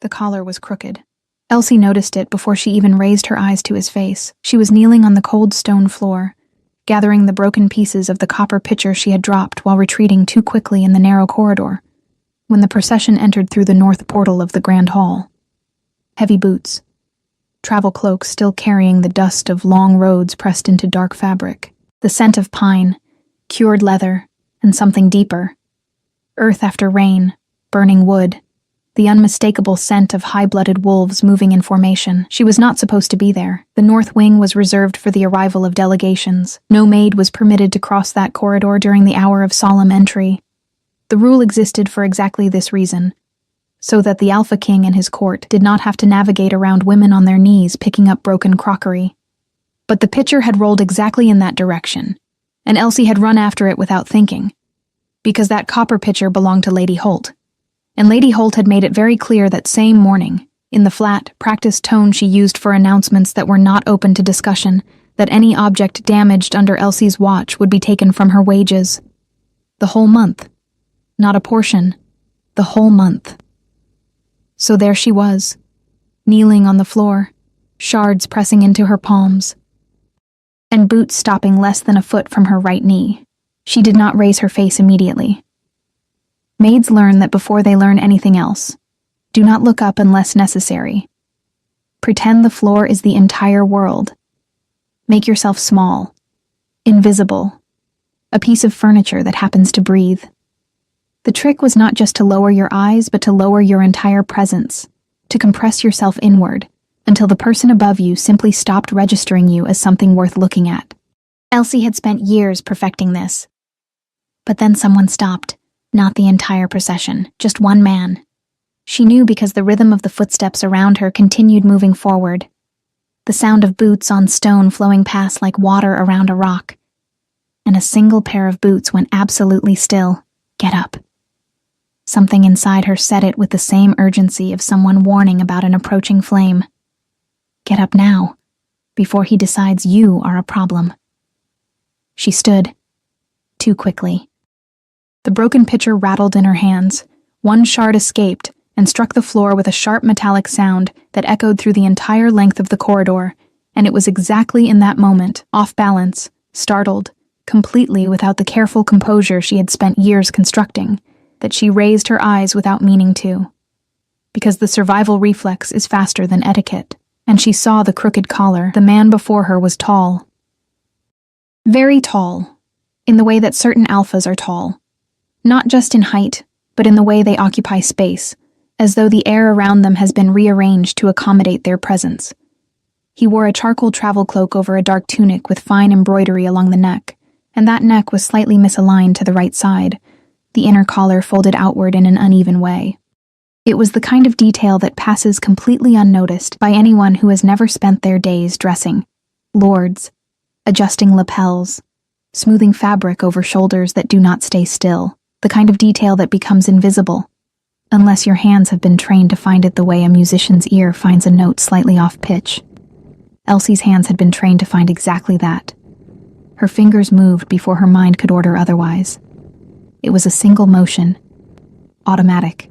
The collar was crooked. Elsie noticed it before she even raised her eyes to his face. She was kneeling on the cold stone floor, gathering the broken pieces of the copper pitcher she had dropped while retreating too quickly in the narrow corridor, when the procession entered through the north portal of the grand hall. Heavy boots, travel cloaks still carrying the dust of long roads pressed into dark fabric, the scent of pine, cured leather, and something deeper. Earth after rain, burning wood, the unmistakable scent of high-blooded wolves moving in formation. She was not supposed to be there. The north wing was reserved for the arrival of delegations. No maid was permitted to cross that corridor during the hour of solemn entry. The rule existed for exactly this reason, so that the Alpha King and his court did not have to navigate around women on their knees picking up broken crockery. But the pitcher had rolled exactly in that direction, and Elsie had run after it without thinking, because that copper pitcher belonged to Lady Holt. And Lady Holt had made it very clear that same morning, in the flat, practiced tone she used for announcements that were not open to discussion, that any object damaged under Elsie's watch would be taken from her wages. The whole month. Not a portion. The whole month. So there she was, kneeling on the floor, shards pressing into her palms, and boots stopping less than a foot from her right knee. She did not raise her face immediately. Maids learn that before they learn anything else. Do not look up unless necessary. Pretend the floor is the entire world. Make yourself small, invisible, a piece of furniture that happens to breathe. The trick was not just to lower your eyes, but to lower your entire presence, to compress yourself inward, until the person above you simply stopped registering you as something worth looking at. Elsie had spent years perfecting this. But then someone stopped. Not the entire procession, just one man. She knew because the rhythm of the footsteps around her continued moving forward. The sound of boots on stone flowing past like water around a rock. And a single pair of boots went absolutely still. Get up. Something inside her said it with the same urgency of someone warning about an approaching flame. Get up now, before he decides you are a problem. She stood. Too quickly. The broken pitcher rattled in her hands. One shard escaped and struck the floor with a sharp metallic sound that echoed through the entire length of the corridor, and it was exactly in that moment, off balance, startled, completely without the careful composure she had spent years constructing, that she raised her eyes without meaning to. Because the survival reflex is faster than etiquette, and she saw the crooked collar. The man before her was tall. Very tall, in the way that certain alphas are tall. Not just in height, but in the way they occupy space, as though the air around them has been rearranged to accommodate their presence. He wore a charcoal travel cloak over a dark tunic with fine embroidery along the neck, and that neck was slightly misaligned to the right side, the inner collar folded outward in an uneven way. It was the kind of detail that passes completely unnoticed by anyone who has never spent their days dressing. Lords, adjusting lapels, smoothing fabric over shoulders that do not stay still. The kind of detail that becomes invisible, unless your hands have been trained to find it the way a musician's ear finds a note slightly off pitch. Elsie's hands had been trained to find exactly that. Her fingers moved before her mind could order otherwise. It was a single motion, automatic.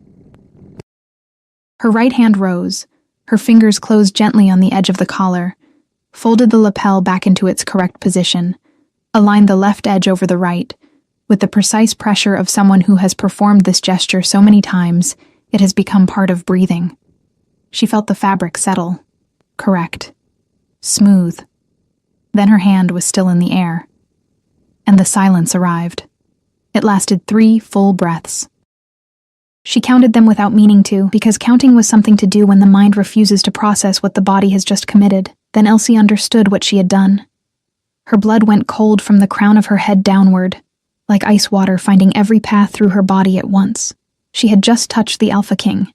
Her right hand rose, her fingers closed gently on the edge of the collar, folded the lapel back into its correct position, aligned the left edge over the right. With the precise pressure of someone who has performed this gesture so many times, it has become part of breathing. She felt the fabric settle. Correct. Smooth. Then her hand was still in the air. And the silence arrived. It lasted 3 full breaths. She counted them without meaning to, because counting was something to do when the mind refuses to process what the body has just committed. Then Elsie understood what she had done. Her blood went cold from the crown of her head downward, like ice water finding every path through her body at once. She had just touched the Alpha King,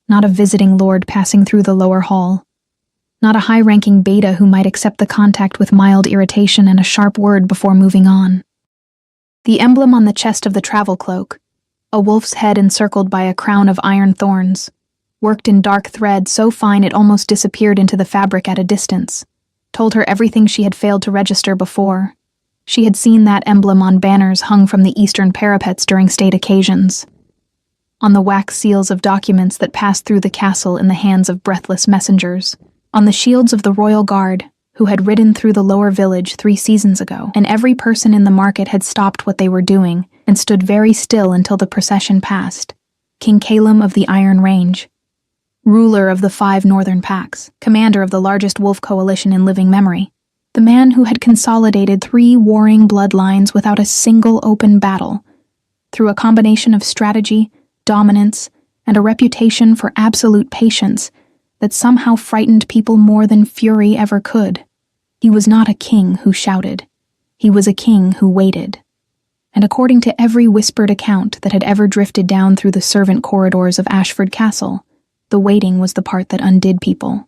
not a visiting lord passing through the lower hall, not a high-ranking beta who might accept the contact with mild irritation and a sharp word before moving on. The emblem on the chest of the travel cloak, a wolf's head encircled by a crown of iron thorns, worked in dark thread so fine it almost disappeared into the fabric at a distance, told her everything she had failed to register before. She had seen that emblem on banners hung from the eastern parapets during state occasions. on the wax seals of documents that passed through the castle in the hands of breathless messengers, on the shields of the royal guard who had ridden through the lower village 3 seasons ago, and every person in the market had stopped what they were doing and stood very still until the procession passed. King Calum of the Iron Range, ruler of the 5 northern packs, commander of the largest wolf coalition in living memory, the man who had consolidated 3 warring bloodlines without a single open battle, through a combination of strategy, dominance, and a reputation for absolute patience that somehow frightened people more than fury ever could. He was not a king who shouted. He was a king who waited. And according to every whispered account that had ever drifted down through the servant corridors of Ashford Castle, the waiting was the part that undid people.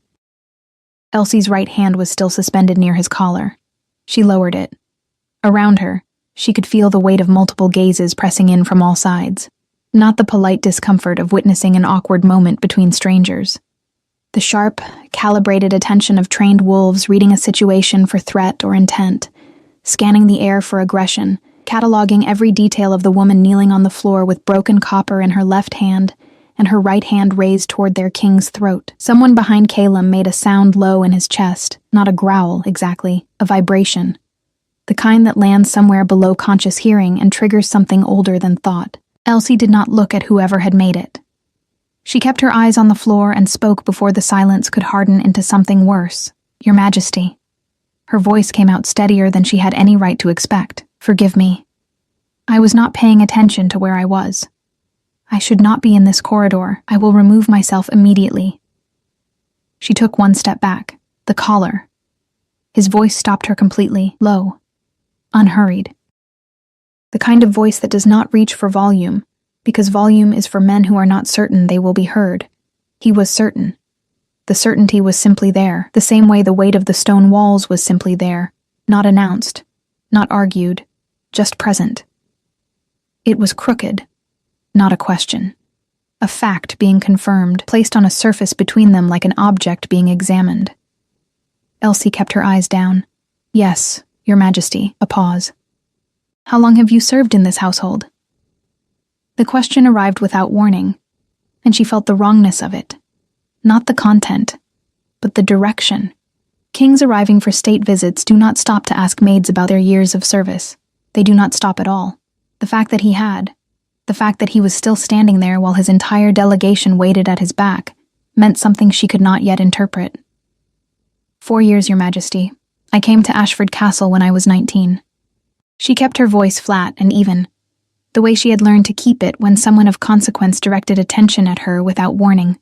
Elsie's right hand was still suspended near his collar. She lowered it. Around her, she could feel the weight of multiple gazes pressing in from all sides. Not the polite discomfort of witnessing an awkward moment between strangers. The sharp, calibrated attention of trained wolves reading a situation for threat or intent, scanning the air for aggression, cataloging every detail of the woman kneeling on the floor with broken copper in her left hand and her right hand raised toward their king's throat. Someone behind Calum made a sound low in his chest, not a growl exactly, a vibration. The kind that lands somewhere below conscious hearing and triggers something older than thought. Elsie did not look at whoever had made it. She kept her eyes on the floor and spoke before the silence could harden into something worse. Your Majesty. Her voice came out steadier than she had any right to expect. Forgive me. I was not paying attention to where I was. I should not be in this corridor. I will remove myself immediately. She took one step back. The collar. His voice stopped her completely, low, unhurried. The kind of voice that does not reach for volume, because volume is for men who are not certain they will be heard. He was certain. The certainty was simply there, the same way the weight of the stone walls was simply there, not announced, not argued, just present. It was crooked, not a question. A fact being confirmed, placed on a surface between them like an object being examined. Elsie kept her eyes down. Yes, Your Majesty. A pause. How long have you served in this household? The question arrived without warning, and she felt the wrongness of it. Not the content, but the direction. Kings arriving for state visits do not stop to ask maids about their years of service. They do not stop at all. The fact that he was still standing there while his entire delegation waited at his back, meant something she could not yet interpret. 4 years, Your Majesty. I came to Ashford Castle when I was 19. She kept her voice flat and even, the way she had learned to keep it when someone of consequence directed attention at her without warning.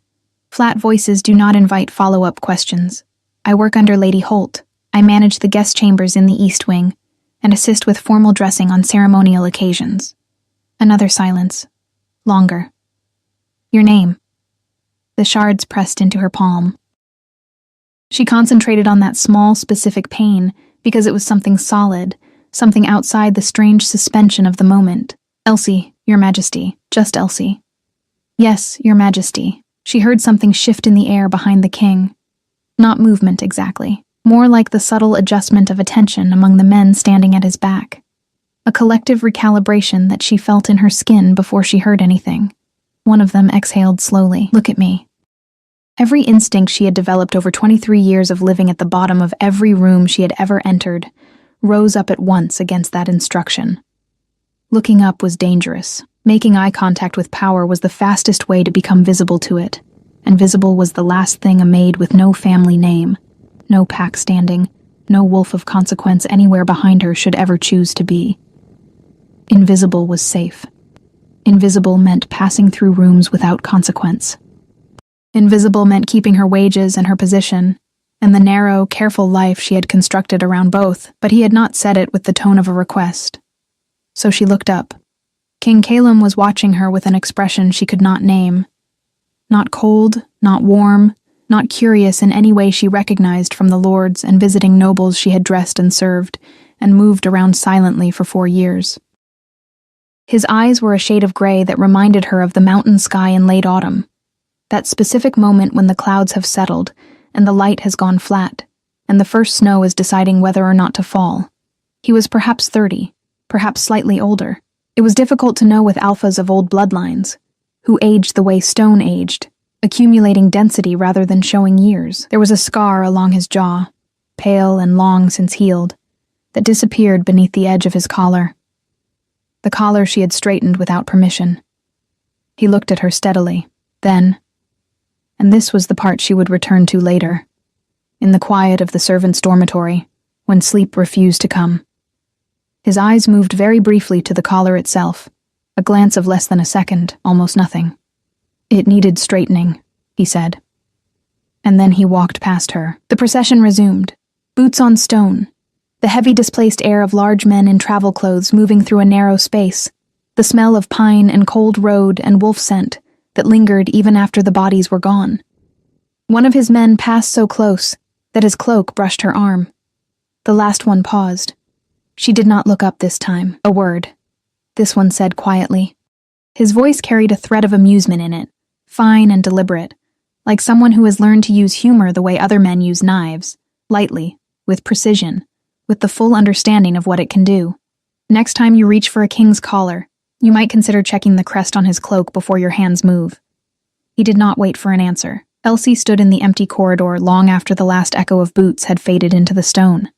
Flat voices do not invite follow-up questions. I work under Lady Holt. I manage the guest chambers in the East Wing, and assist with formal dressing on ceremonial occasions. Another silence. Longer. Your name. The shards pressed into her palm. She concentrated on that small, specific pain because it was something solid, something outside the strange suspension of the moment. Elsie, Your Majesty, just Elsie. Yes, Your Majesty. She heard something shift in the air behind the king. Not movement exactly, more like the subtle adjustment of attention among the men standing at his back. A collective recalibration that she felt in her skin before she heard anything. One of them exhaled slowly. Look at me. Every instinct she had developed over 23 years of living at the bottom of every room she had ever entered rose up at once against that instruction. Looking up was dangerous. Making eye contact with power was the fastest way to become visible to it, and visible was the last thing a maid with no family name, no pack standing, no wolf of consequence anywhere behind her should ever choose to be. Invisible was safe. Invisible meant passing through rooms without consequence. Invisible meant keeping her wages and her position, and the narrow, careful life she had constructed around both, but he had not said it with the tone of a request. So she looked up. King Calum was watching her with an expression she could not name. Not cold, not warm, not curious in any way she recognized from the lords and visiting nobles she had dressed and served, and moved around silently for 4 years. His eyes were a shade of gray that reminded her of the mountain sky in late autumn, that specific moment when the clouds have settled and the light has gone flat, and the first snow is deciding whether or not to fall. He was perhaps 30, perhaps slightly older. It was difficult to know with alphas of old bloodlines, who aged the way stone aged, accumulating density rather than showing years. There was a scar along his jaw, pale and long since healed, that disappeared beneath the edge of his collar. The collar she had straightened without permission. He looked at her steadily, then, and this was the part she would return to later, in the quiet of the servants' dormitory, when sleep refused to come. His eyes moved very briefly to the collar itself, a glance of less than a second, almost nothing. It needed straightening, he said. And then he walked past her. The procession resumed, boots on stone, the heavy displaced air of large men in travel clothes moving through a narrow space, the smell of pine and cold road and wolf scent that lingered even after the bodies were gone. One of his men passed so close that his cloak brushed her arm. The last one paused. She did not look up this time. A word. This one said quietly. His voice carried a thread of amusement in it, fine and deliberate, like someone who has learned to use humor the way other men use knives, lightly, with precision, with the full understanding of what it can do. Next time you reach for a king's collar, you might consider checking the crest on his cloak before your hands move. He did not wait for an answer. Elsie stood in the empty corridor long after the last echo of boots had faded into the stone.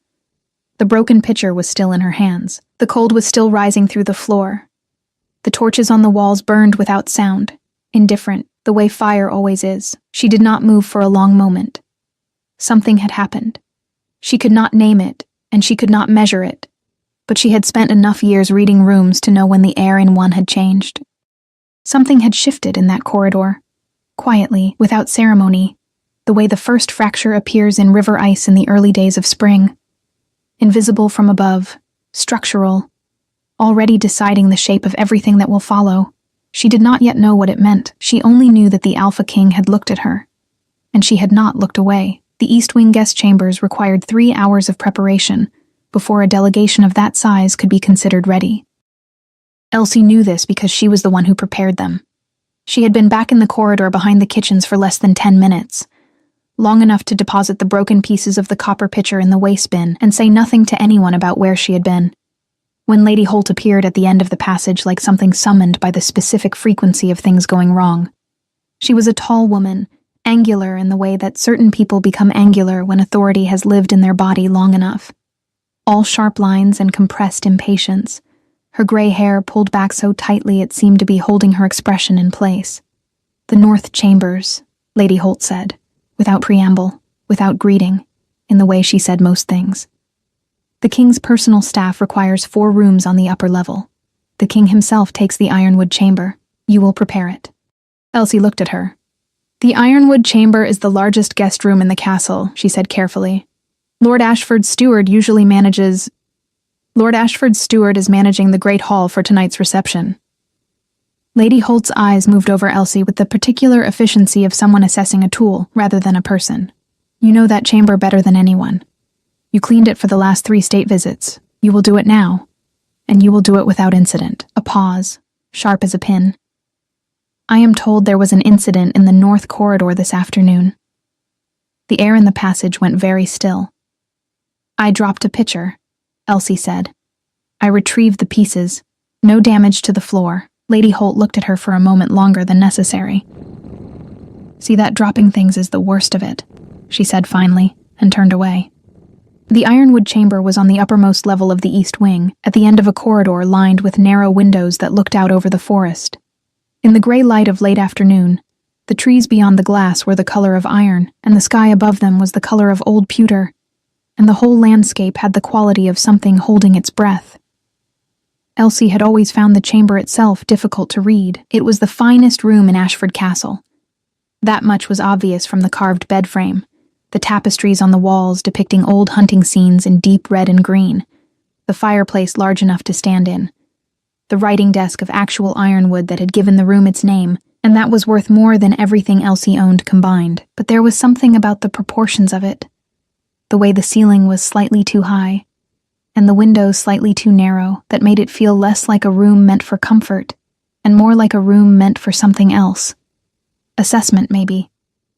The broken pitcher was still in her hands. The cold was still rising through the floor. The torches on the walls burned without sound, indifferent, the way fire always is. She did not move for a long moment. Something had happened. She could not name it, and she could not measure it, but she had spent enough years reading rooms to know when the air in one had changed. Something had shifted in that corridor, quietly, without ceremony, the way the first fracture appears in river ice in the early days of spring. Invisible from above, structural, already deciding the shape of everything that will follow. She did not yet know what it meant. She only knew that the Alpha King had looked at her, and she had not looked away. The East Wing guest chambers required 3 hours of preparation before a delegation of that size could be considered ready. Elsie knew this because she was the one who prepared them. She had been back in the corridor behind the kitchens for less than 10 minutes, long enough to deposit the broken pieces of the copper pitcher in the waste bin and say nothing to anyone about where she had been. When Lady Holt appeared at the end of the passage like something summoned by the specific frequency of things going wrong. She was a tall woman, angular in the way that certain people become angular when authority has lived in their body long enough. All sharp lines and compressed impatience, her gray hair pulled back so tightly it seemed to be holding her expression in place. "The North Chambers," Lady Holt said, without preamble, without greeting, in the way she said most things. "The king's personal staff requires 4 rooms on the upper level. The king himself takes the Ironwood chamber. You will prepare it." Elsie looked at her. "The Ironwood chamber is the largest guest room in the castle," she said carefully. Lord Ashford's steward is managing the Great Hall for tonight's reception." Lady Holt's eyes moved over Elsie with the particular efficiency of someone assessing a tool rather than a person. "You know that chamber better than anyone. You cleaned it for the last 3 state visits. You will do it now. And you will do it without incident." A pause, sharp as a pin. "I am told there was an incident in the north corridor this afternoon." The air in the passage went very still. "I dropped a pitcher," Elsie said. "I retrieved the pieces. No damage to the floor." Lady Holt looked at her for a moment longer than necessary. "See, that dropping things is the worst of it," she said finally, and turned away. The Ironwood chamber was on the uppermost level of the East Wing, at the end of a corridor lined with narrow windows that looked out over the forest. In the gray light of late afternoon, the trees beyond the glass were the color of iron, and the sky above them was the color of old pewter, and the whole landscape had the quality of something holding its breath. Elsie had always found the chamber itself difficult to read. It was the finest room in Ashford Castle. That much was obvious from the carved bed frame, the tapestries on the walls depicting old hunting scenes in deep red and green, the fireplace large enough to stand in, the writing desk of actual ironwood that had given the room its name, and that was worth more than everything Elsie owned combined. But there was something about the proportions of it. The way the ceiling was slightly too high, and the windows slightly too narrow, that made it feel less like a room meant for comfort, and more like a room meant for something else. Assessment, maybe.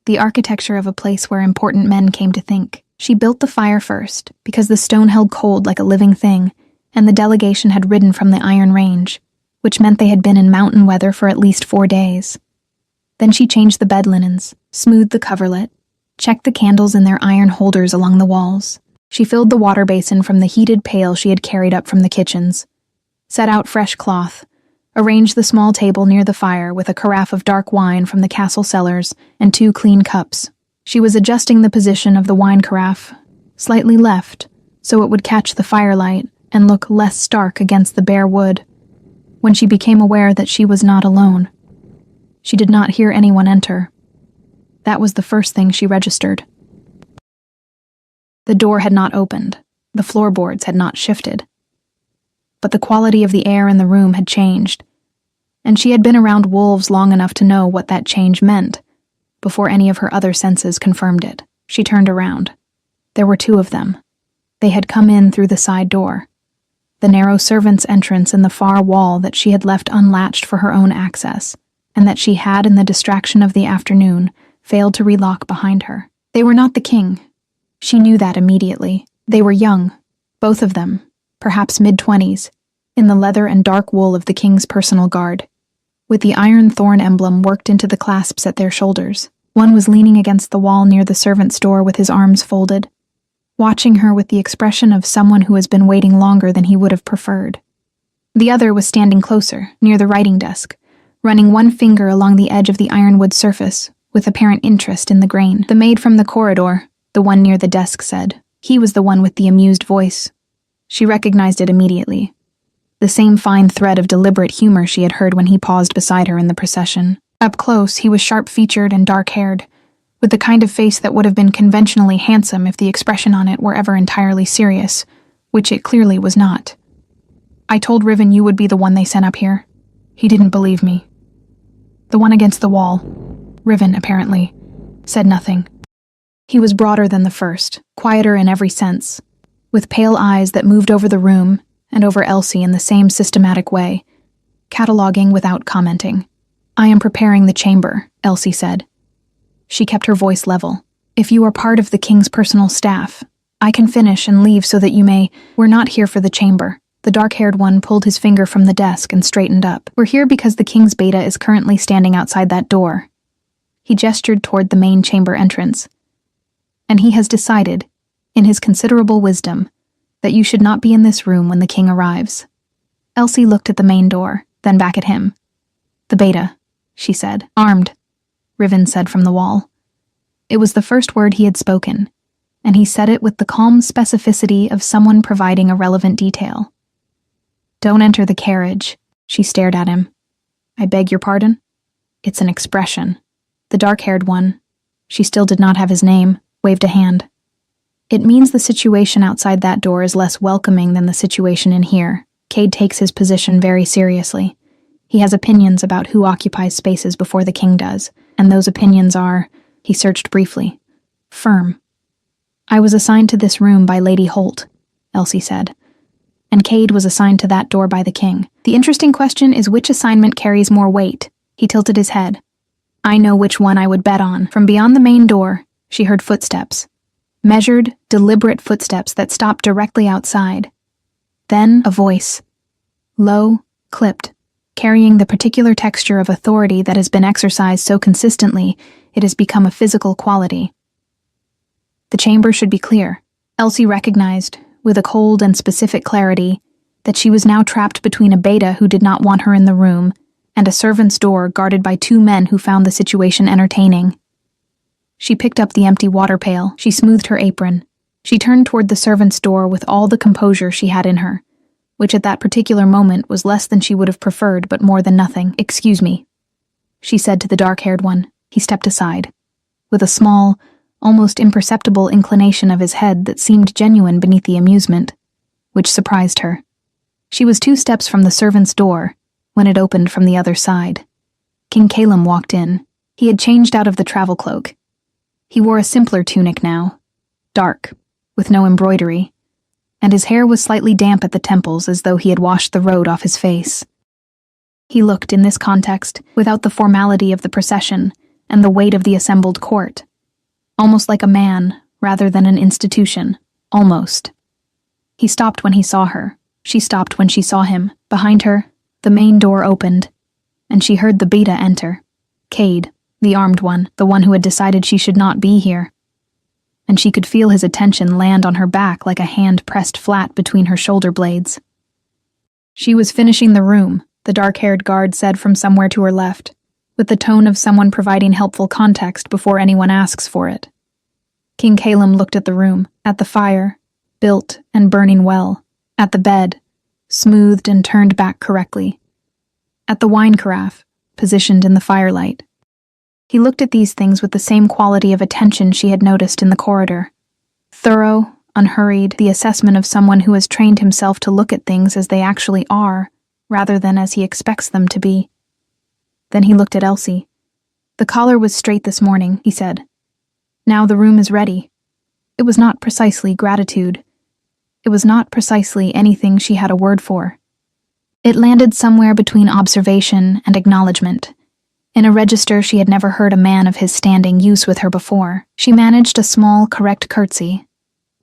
The architecture of a place where important men came to think. She built the fire first, because the stone held cold like a living thing, and the delegation had ridden from the Iron Range. which meant they had been in mountain weather for at least 4 days. Then she changed the bed linens, smoothed the coverlet, checked the candles in their iron holders along the walls. She filled the water basin from the heated pail she had carried up from the kitchens, set out fresh cloth, arranged the small table near the fire with a carafe of dark wine from the castle cellars and 2 clean cups. She was adjusting the position of the wine carafe, slightly left, so it would catch the firelight and look less stark against the bare wood, when she became aware that she was not alone. She did not hear anyone enter. That was the first thing she registered. The door had not opened, the floorboards had not shifted. But the quality of the air in the room had changed, and she had been around wolves long enough to know what that change meant, before any of her other senses confirmed it. She turned around. There were 2 of them. They had come in through the side door, the narrow servants' entrance in the far wall that she had left unlatched for her own access, and that she had, in the distraction of the afternoon, failed to relock behind her. They were not the king. She knew that immediately. They were young, both of them, perhaps mid-20s, in the leather and dark wool of the king's personal guard, with the iron thorn emblem worked into the clasps at their shoulders. One was leaning against the wall near the servant's door with his arms folded, watching her with the expression of someone who has been waiting longer than he would have preferred. The other was standing closer, near the writing desk, running one finger along the edge of the ironwood surface, with apparent interest in the grain. The maid from the corridor, the one near the desk, said. He was the one with the amused voice. She recognized it immediately. The same fine thread of deliberate humor she had heard when he paused beside her in the procession. Up close, he was sharp-featured and dark-haired, with the kind of face that would have been conventionally handsome if the expression on it were ever entirely serious, which it clearly was not. I told Riven you would be the one they sent up here. He didn't believe me. The one against the wall, Riven, apparently, said nothing. He was broader than the first, quieter in every sense, with pale eyes that moved over the room and over Elsie in the same systematic way, cataloging without commenting. I am preparing the chamber, Elsie said. She kept her voice level. If you are part of the king's personal staff, I can finish and leave so that you may. We're not here for the chamber. The dark-haired one pulled his finger from the desk and straightened up. We're here because the king's beta is currently standing outside that door. He gestured toward the main chamber entrance. And he has decided, in his considerable wisdom, that you should not be in this room when the king arrives. Elsie looked at the main door, then back at him. The beta, she said. Armed, Riven said from the wall. It was the first word he had spoken, and he said it with the calm specificity of someone providing a relevant detail. Don't enter the carriage, she stared at him. I beg your pardon? It's an expression. The dark-haired one, she still did not have his name, waved a hand. It means the situation outside that door is less welcoming than the situation in here. Cade takes his position very seriously. He has opinions about who occupies spaces before the king does, and those opinions are, he searched briefly, firm. I was assigned to this room by Lady Holt, Elsie said, and Cade was assigned to that door by the king. The interesting question is which assignment carries more weight. He tilted his head. I know which one I would bet on. From beyond the main door, she heard footsteps. Measured, deliberate footsteps that stopped directly outside. Then a voice. Low, clipped, carrying the particular texture of authority that has been exercised so consistently it has become a physical quality. The chamber should be clear. Elsie recognized, with a cold and specific clarity, that she was now trapped between a beta who did not want her in the room and a servant's door guarded by 2 men who found the situation entertaining. She picked up the empty water pail. She smoothed her apron. She turned toward the servant's door with all the composure she had in her, which at that particular moment was less than she would have preferred but more than nothing. Excuse me, she said to the dark-haired one. He stepped aside, with a small, almost imperceptible inclination of his head that seemed genuine beneath the amusement, which surprised her. She was 2 steps from the servant's door when it opened from the other side. King Calum walked in. He had changed out of the travel cloak. He wore a simpler tunic now, dark, with no embroidery, and his hair was slightly damp at the temples as though he had washed the road off his face. He looked, in this context, without the formality of the procession and the weight of the assembled court, almost like a man rather than an institution, almost. He stopped when he saw her. She stopped when she saw him. Behind her, The main door opened, and she heard the beta enter. Cade, the armed one, the one who had decided she should not be here. And she could feel his attention land on her back like a hand pressed flat between her shoulder blades. She was finishing the room, the dark-haired guard said from somewhere to her left, with the tone of someone providing helpful context before anyone asks for it. King Calum looked at the room, at the fire, built and burning well, at the bed, smoothed and turned back correctly, at the wine carafe, positioned in the firelight. He looked at these things with the same quality of attention she had noticed in the corridor. Thorough, unhurried, the assessment of someone who has trained himself to look at things as they actually are, rather than as he expects them to be. Then he looked at Elsie. "The collar was straight this morning," he said. "Now the room is ready." It was not precisely gratitude. It was not precisely anything she had a word for. It landed somewhere between observation and acknowledgement. In a register she had never heard a man of his standing use with her before. She managed a small, correct curtsy,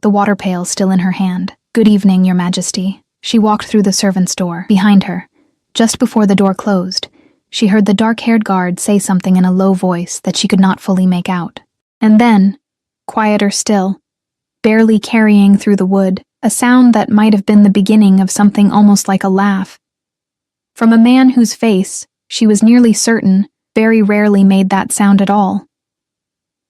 the water pail still in her hand. "Good evening, Your Majesty." She walked through the servant's door. Behind her, just before the door closed, she heard the dark-haired guard say something in a low voice that she could not fully make out. And then, quieter still, barely carrying through the wood, a sound that might have been the beginning of something almost like a laugh. From a man whose face, she was nearly certain, very rarely made that sound at all.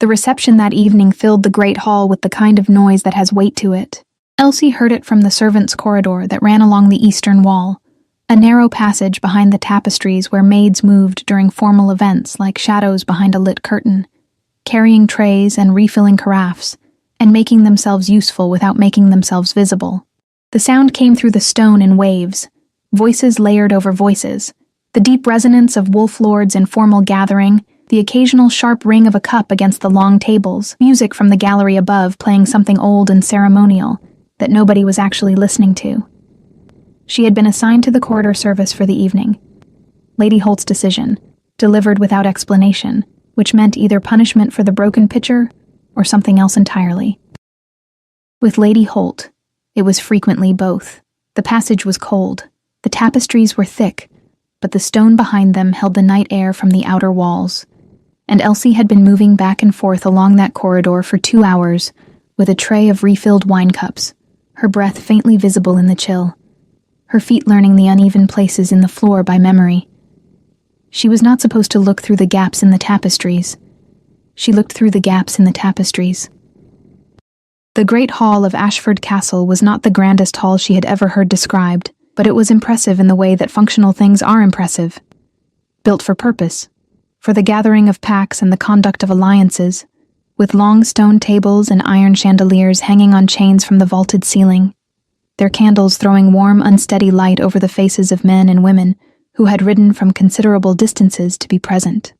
The reception that evening filled the great hall with the kind of noise that has weight to it. Elsie heard it from the servants' corridor that ran along the eastern wall, a narrow passage behind the tapestries where maids moved during formal events like shadows behind a lit curtain, carrying trays and refilling carafes, and making themselves useful without making themselves visible. The sound came through the stone in waves, voices layered over voices, the deep resonance of wolf lords in formal gathering, the occasional sharp ring of a cup against the long tables, music from the gallery above playing something old and ceremonial that nobody was actually listening to. She had been assigned to the corridor service for the evening. Lady Holt's decision, delivered without explanation, which meant either punishment for the broken pitcher or something else entirely. With Lady Holt, it was frequently both. The passage was cold, the tapestries were thick, but the stone behind them held the night air from the outer walls, and Elsie had been moving back and forth along that corridor for 2 hours with a tray of refilled wine cups, her breath faintly visible in the chill, her feet learning the uneven places in the floor by memory. She was not supposed to look through the gaps in the tapestries. She looked through the gaps in the tapestries. The great hall of Ashford Castle was not the grandest hall she had ever heard described, but it was impressive in the way that functional things are impressive. Built for purpose, for the gathering of packs and the conduct of alliances, with long stone tables and iron chandeliers hanging on chains from the vaulted ceiling, their candles throwing warm, unsteady light over the faces of men and women who had ridden from considerable distances to be present.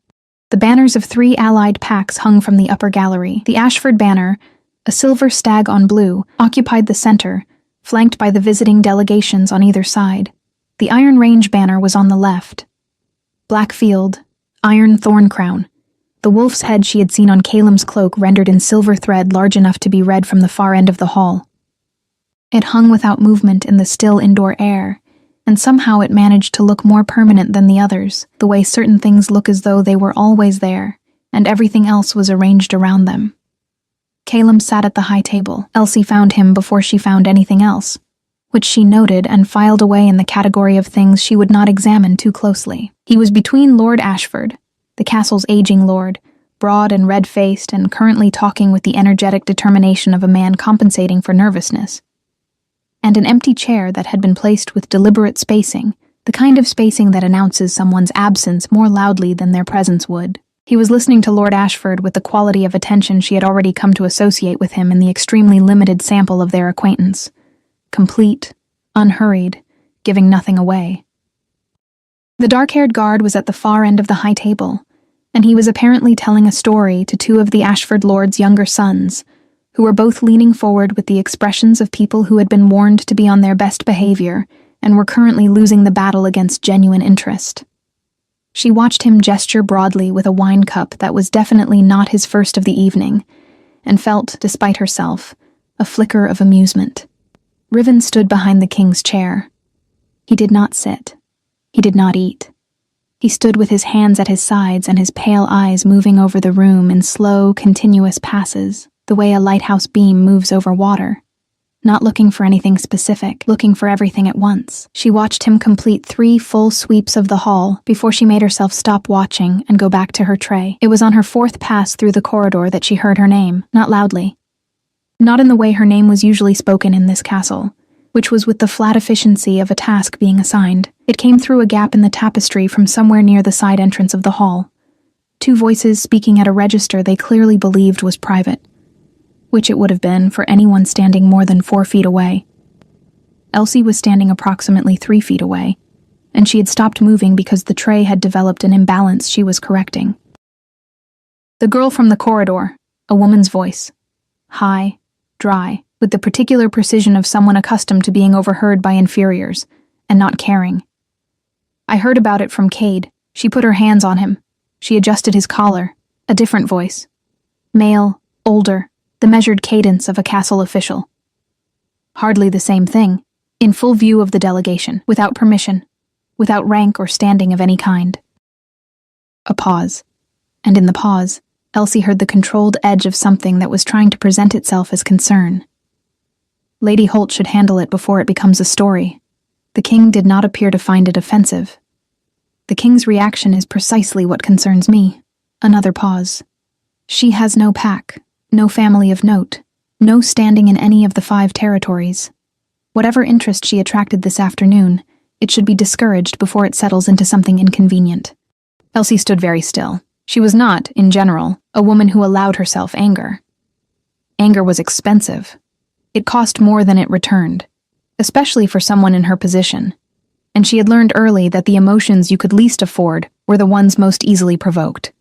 The banners of 3 allied packs hung from the upper gallery. The Ashford banner, a silver stag on blue, occupied the center, flanked by the visiting delegations on either side. The Iron Range banner was on the left. Black field, iron thorn crown, the wolf's head she had seen on Calum's cloak rendered in silver thread large enough to be read from the far end of the hall. It hung without movement in the still indoor air, and somehow it managed to look more permanent than the others, the way certain things look as though they were always there, and everything else was arranged around them. Calum sat at the high table. Elsie found him before she found anything else, which she noted and filed away in the category of things she would not examine too closely. He was between Lord Ashford, the castle's aging lord, broad and red-faced and currently talking with the energetic determination of a man compensating for nervousness, and an empty chair that had been placed with deliberate spacing, the kind of spacing that announces someone's absence more loudly than their presence would. He was listening to Lord Ashford with the quality of attention she had already come to associate with him in the extremely limited sample of their acquaintance. Complete, unhurried, giving nothing away. The dark-haired guard was at the far end of the high table, and he was apparently telling a story to 2 of the Ashford lord's younger sons, who were both leaning forward with the expressions of people who had been warned to be on their best behavior and were currently losing the battle against genuine interest. She watched him gesture broadly with a wine cup that was definitely not his first of the evening, and felt, despite herself, a flicker of amusement. Riven stood behind the king's chair. He did not sit. He did not eat. He stood with his hands at his sides and his pale eyes moving over the room in slow, continuous passes, the way a lighthouse beam moves over water. Not looking for anything specific, looking for everything at once. She watched him complete 3 full sweeps of the hall before she made herself stop watching and go back to her tray. It was on her 4th pass through the corridor that she heard her name, not loudly. Not in the way her name was usually spoken in this castle, which was with the flat efficiency of a task being assigned. It came through a gap in the tapestry from somewhere near the side entrance of the hall. 2 voices speaking at a register they clearly believed was private, which it would have been for anyone standing more than 4 feet away. Elsie was standing approximately 3 feet away, and she had stopped moving because the tray had developed an imbalance she was correcting. The girl from the corridor, a woman's voice. High, dry, with the particular precision of someone accustomed to being overheard by inferiors, and not caring. I heard about it from Cade. She put her hands on him. She adjusted his collar. A different voice. Male, older, the measured cadence of a castle official. Hardly the same thing, in full view of the delegation, without permission, without rank or standing of any kind. A pause. And in the pause, Elsie heard the controlled edge of something that was trying to present itself as concern. Lady Holt should handle it before it becomes a story. The king did not appear to find it offensive. The king's reaction is precisely what concerns me. Another pause. She has no pack, no family of note, no standing in any of the 5 territories. Whatever interest she attracted this afternoon, it should be discouraged before it settles into something inconvenient. Elsie stood very still. She was not, in general, a woman who allowed herself anger. Anger was expensive. It cost more than it returned, especially for someone in her position, and she had learned early that the emotions you could least afford were the ones most easily provoked.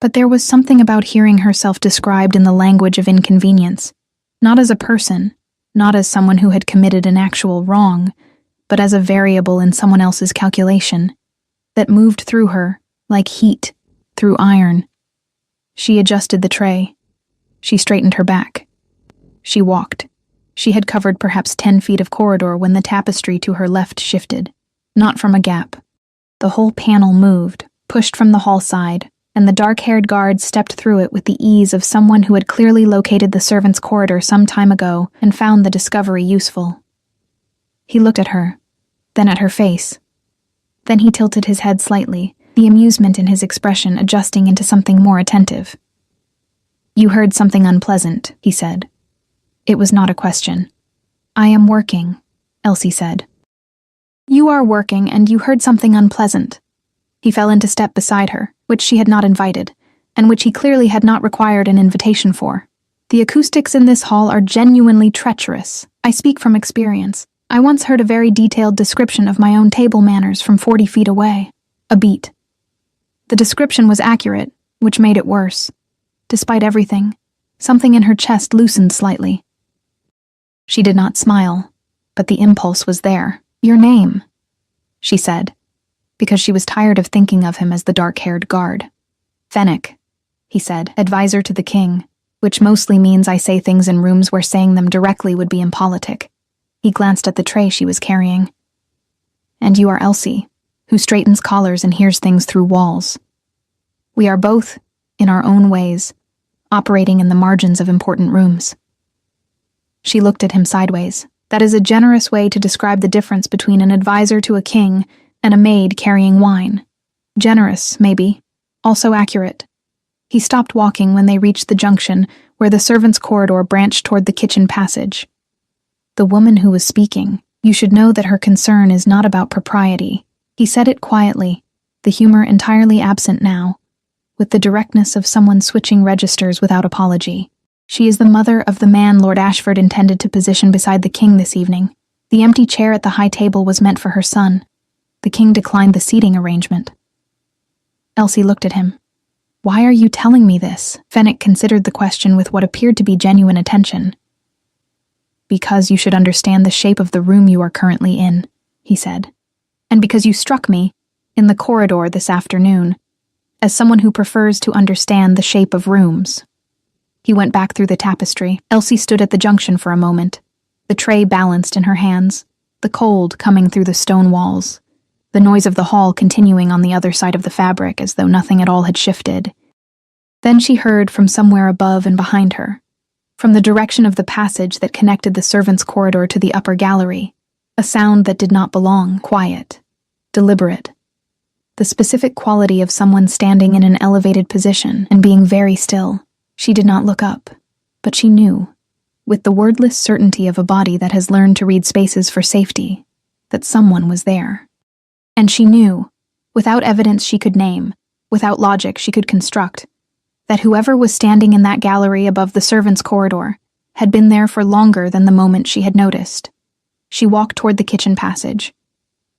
But there was something about hearing herself described in the language of inconvenience, not as a person, not as someone who had committed an actual wrong, but as a variable in someone else's calculation, that moved through her, like heat, through iron. She adjusted the tray. She straightened her back. She walked. She had covered perhaps 10 feet of corridor when the tapestry to her left shifted. Not from a gap. The whole panel moved, pushed from the hall side, and the dark-haired guard stepped through it with the ease of someone who had clearly located the servants' corridor some time ago and found the discovery useful. He looked at her, then at her face. Then he tilted his head slightly, the amusement in his expression adjusting into something more attentive. "You heard something unpleasant," he said. It was not a question. "I am working," Elsie said. "You are working, and you heard something unpleasant." He fell into step beside her, which she had not invited, and which he clearly had not required an invitation for. "The acoustics in this hall are genuinely treacherous. I speak from experience. I once heard a very detailed description of my own table manners from 40 feet away. A beat. The description was accurate, which made it worse. Despite everything, something in her chest loosened slightly. She did not smile, but the impulse was there. "Your name," she said, because she was tired of thinking of him as the dark-haired guard. "Fennec," he said, "advisor to the king, which mostly means I say things in rooms where saying them directly would be impolitic." He glanced at the tray she was carrying. "And you are Elsie, who straightens collars and hears things through walls. We are both, in our own ways, operating in the margins of important rooms." She looked at him sideways. That is a generous way to describe the difference between an advisor to a king and a maid carrying wine. Generous, maybe. Also accurate. He stopped walking when they reached the junction where the servants' corridor branched toward the kitchen passage. "The woman who was speaking, you should know that her concern is not about propriety." He said it quietly, the humor entirely absent now, with the directness of someone switching registers without apology. "She is the mother of the man Lord Ashford intended to position beside the king this evening. The empty chair at the high table was meant for her son. The king declined the seating arrangement." Elsie looked at him. "Why are you telling me this?" Fennec considered the question with what appeared to be genuine attention. "Because you should understand the shape of the room you are currently in," he said. "And because you struck me, in the corridor this afternoon, as someone who prefers to understand the shape of rooms." He went back through the tapestry. Elsie stood at the junction for a moment, the tray balanced in her hands, the cold coming through the stone walls. the noise of the hall continuing on the other side of the fabric as though nothing at all had shifted. Then she heard from somewhere above and behind her, from the direction of the passage that connected the servants' corridor to the upper gallery, a sound that did not belong, quiet, deliberate. The specific quality of someone standing in an elevated position and being very still. She did not look up, but she knew, with the wordless certainty of a body that has learned to read spaces for safety, that someone was there. And she knew, without evidence she could name, without logic she could construct, that whoever was standing in that gallery above the servants' corridor had been there for longer than the moment she had noticed. She walked toward the kitchen passage.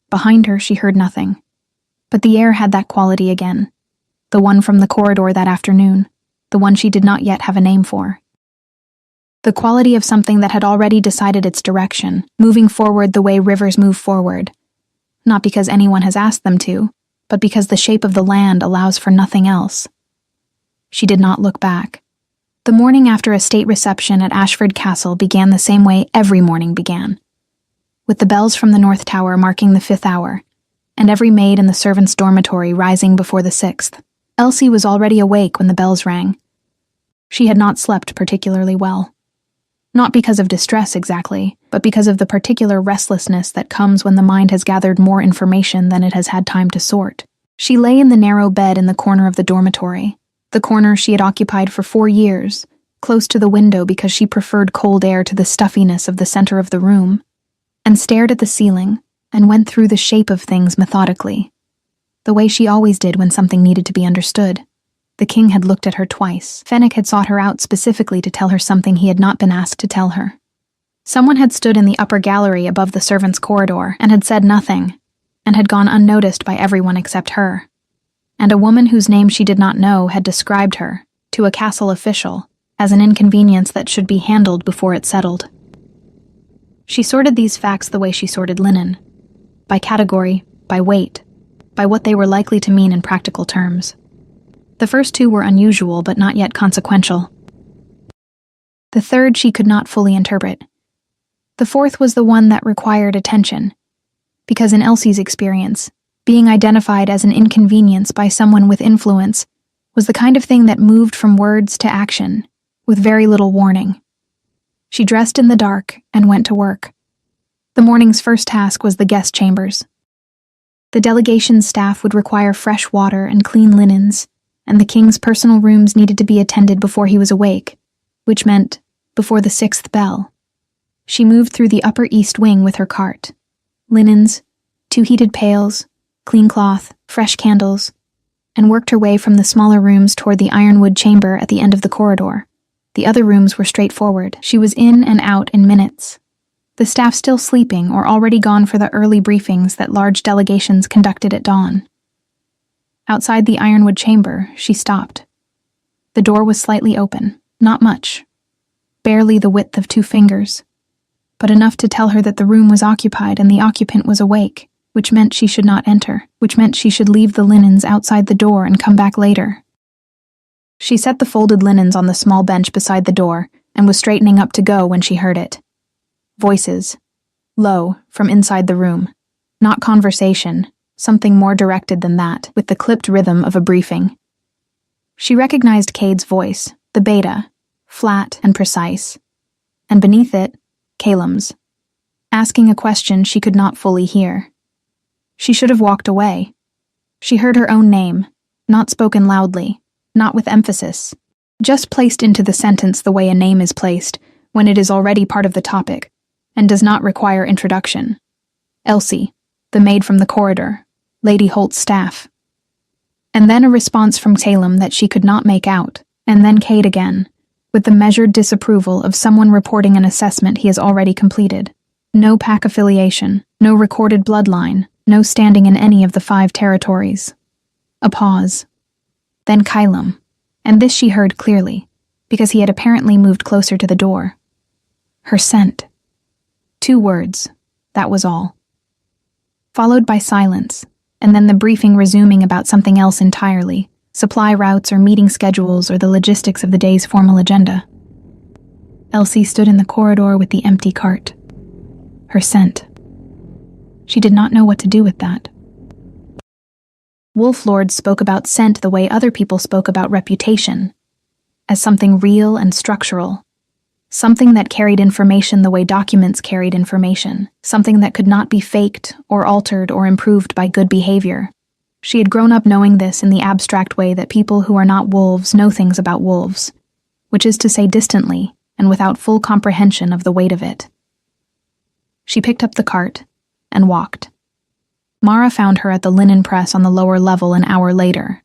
Behind her she heard nothing. But the air had that quality again, the one from the corridor that afternoon, the one she did not yet have a name for. The quality of something that had already decided its direction, moving forward the way rivers move forward. Not because anyone has asked them to, but because the shape of the land allows for nothing else. She did not look back. The morning after a state reception at Ashford Castle began the same way every morning began, with the bells from the North Tower marking the 5th hour, and every maid in the servants' dormitory rising before the 6th. Elsie was already awake when the bells rang. She had not slept particularly well. Not because of distress exactly, but because of the particular restlessness that comes when the mind has gathered more information than it has had time to sort. She lay in the narrow bed in the corner of the dormitory, the corner she had occupied for 4 years, close to the window because she preferred cold air to the stuffiness of the center of the room, and stared at the ceiling and went through the shape of things methodically, the way she always did when something needed to be understood. The king had looked at her twice. Fenwick had sought her out specifically to tell her something he had not been asked to tell her. Someone had stood in the upper gallery above the servants' corridor and had said nothing, and had gone unnoticed by everyone except her. And a woman whose name she did not know had described her, to a castle official, as an inconvenience that should be handled before it settled. She sorted these facts the way she sorted linen, by category, by weight, by what they were likely to mean in practical terms. The first 2 were unusual but not yet consequential. The third she could not fully interpret. The fourth was the one that required attention, because in Elsie's experience, being identified as an inconvenience by someone with influence was the kind of thing that moved from words to action, with very little warning. She dressed in the dark and went to work. The morning's first task was the guest chambers. The delegation's staff would require fresh water and clean linens, and the king's personal rooms needed to be attended before he was awake, which meant before the 6th bell. She moved through the upper east wing with her cart. Linens, 2 heated pails, clean cloth, fresh candles, and worked her way from the smaller rooms toward the ironwood chamber at the end of the corridor. The other rooms were straightforward. She was in and out in minutes. The staff still sleeping or already gone for the early briefings that large delegations conducted at dawn. Outside the ironwood chamber, she stopped. The door was slightly open, not much, barely the width of 2 fingers, but enough to tell her that the room was occupied and the occupant was awake, which meant she should not enter, which meant she should leave the linens outside the door and come back later. She set the folded linens on the small bench beside the door and was straightening up to go when she heard it. Voices, low, from inside the room. Not conversation, something more directed than that, with the clipped rhythm of a briefing. She recognized Cade's voice, the beta, flat and precise, and beneath it, Calum's, asking a question she could not fully hear. She should have walked away. She heard her own name, not spoken loudly, not with emphasis, just placed into the sentence the way a name is placed when it is already part of the topic and does not require introduction. Elsie, the maid from the corridor, Lady Holt's staff. And then a response from Calum that she could not make out, and then Cade again, with the measured disapproval of someone reporting an assessment he has already completed. No pack affiliation, no recorded bloodline, no standing in any of the 5 territories. A pause. Then Calum, and this she heard clearly, because he had apparently moved closer to the door. Her scent. 2 words, that was all. Followed by silence, and then the briefing resuming about something else entirely, supply routes or meeting schedules or the logistics of the day's formal agenda. Elsie stood in the corridor with the empty cart. Her scent. She did not know what to do with that. Wolf Lords spoke about scent the way other people spoke about reputation, as something real and structural. Something that carried information the way documents carried information. Something that could not be faked or altered or improved by good behavior. She had grown up knowing this in the abstract way that people who are not wolves know things about wolves, which is to say distantly and without full comprehension of the weight of it. She picked up the cart and walked. Mara found her at the linen press on the lower level an hour later.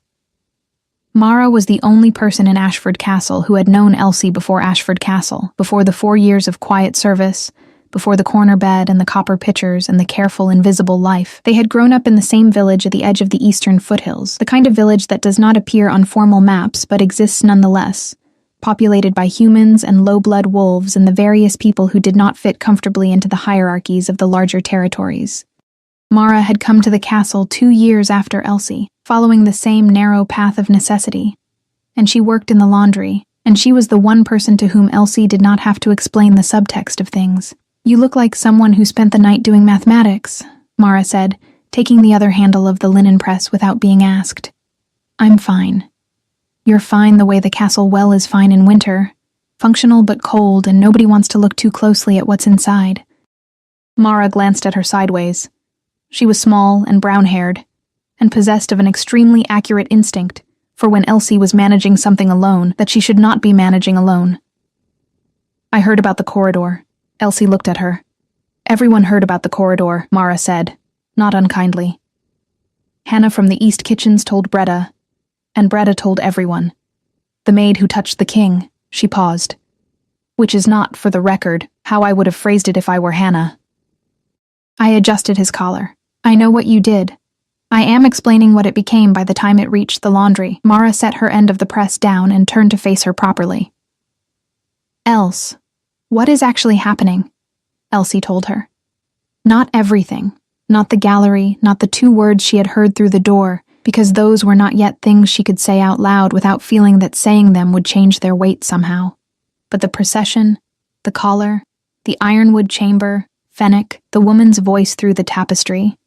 Mara was the only person in Ashford Castle who had known Elsie before Ashford Castle, before the 4 years of quiet service, before the corner bed and the copper pitchers and the careful, invisible life. They had grown up in the same village at the edge of the eastern foothills, the kind of village that does not appear on formal maps but exists nonetheless, populated by humans and low-blood wolves and the various people who did not fit comfortably into the hierarchies of the larger territories. Mara had come to the castle 2 years after Elsie, following the same narrow path of necessity, and she worked in the laundry, and she was the one person to whom Elsie did not have to explain the subtext of things. "You look like someone who spent the night doing mathematics," Mara said, taking the other handle of the linen press without being asked. "I'm fine. You're fine the way the castle well is fine in winter, functional but cold, and nobody wants to look too closely at what's inside." Mara glanced at her sideways. She was small and brown-haired, and possessed of an extremely accurate instinct for when Elsie was managing something alone that she should not be managing alone. "I heard about the corridor." Elsie looked at her. "Everyone heard about the corridor," Mara said, not unkindly. "Hannah from the East Kitchens told Breda, and Breda told everyone. The maid who touched the king," she paused, "which is not, for the record, how I would have phrased it if I were Hannah." I adjusted his collar. "I know what you did. I am explaining what it became by the time it reached the laundry." Mara set her end of the press down and turned to face her properly. "Else, what is actually happening?" Elsie told her. Not everything, not the gallery, not the 2 words she had heard through the door, because those were not yet things she could say out loud without feeling that saying them would change their weight somehow. But the procession, the collar, the ironwood chamber, Fennec, the woman's voice through the tapestry.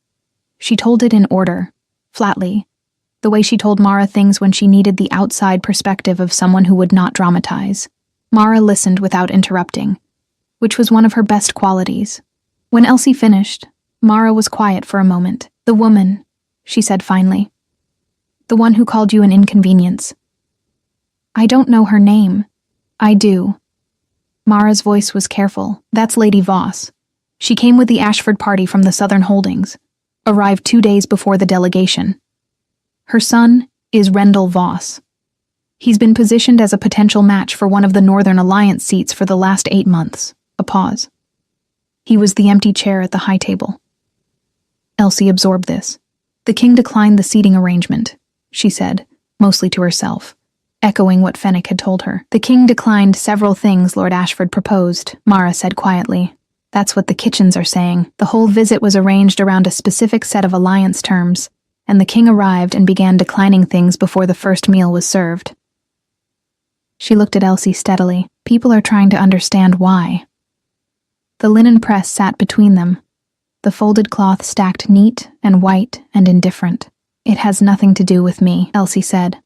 She told it in order, flatly, the way she told Mara things when she needed the outside perspective of someone who would not dramatize. Mara listened without interrupting, which was one of her best qualities. When Elsie finished, Mara was quiet for a moment. "The woman," she said finally. "The one who called you an inconvenience." "I don't know her name." "I do." Mara's voice was careful. "That's Lady Voss. She came with the Ashford party from the Southern Holdings, arrived 2 days before the delegation. Her son is Rendell Voss. He's been positioned as a potential match for one of the Northern Alliance seats for the last 8 months." A pause. "He was the empty chair at the high table." Elsie absorbed this. "The king declined the seating arrangement," she said, mostly to herself, echoing what Fennec had told her. "The king declined several things Lord Ashford proposed," Mara said quietly. "That's what the Kitchens are saying. The whole visit was arranged around a specific set of alliance terms, and the king arrived and began declining things before the first meal was served." She looked at Elsie steadily. "People are trying to understand why." The linen press sat between them, the folded cloth stacked neat and white and indifferent. "It has nothing to do with me," Elsie said.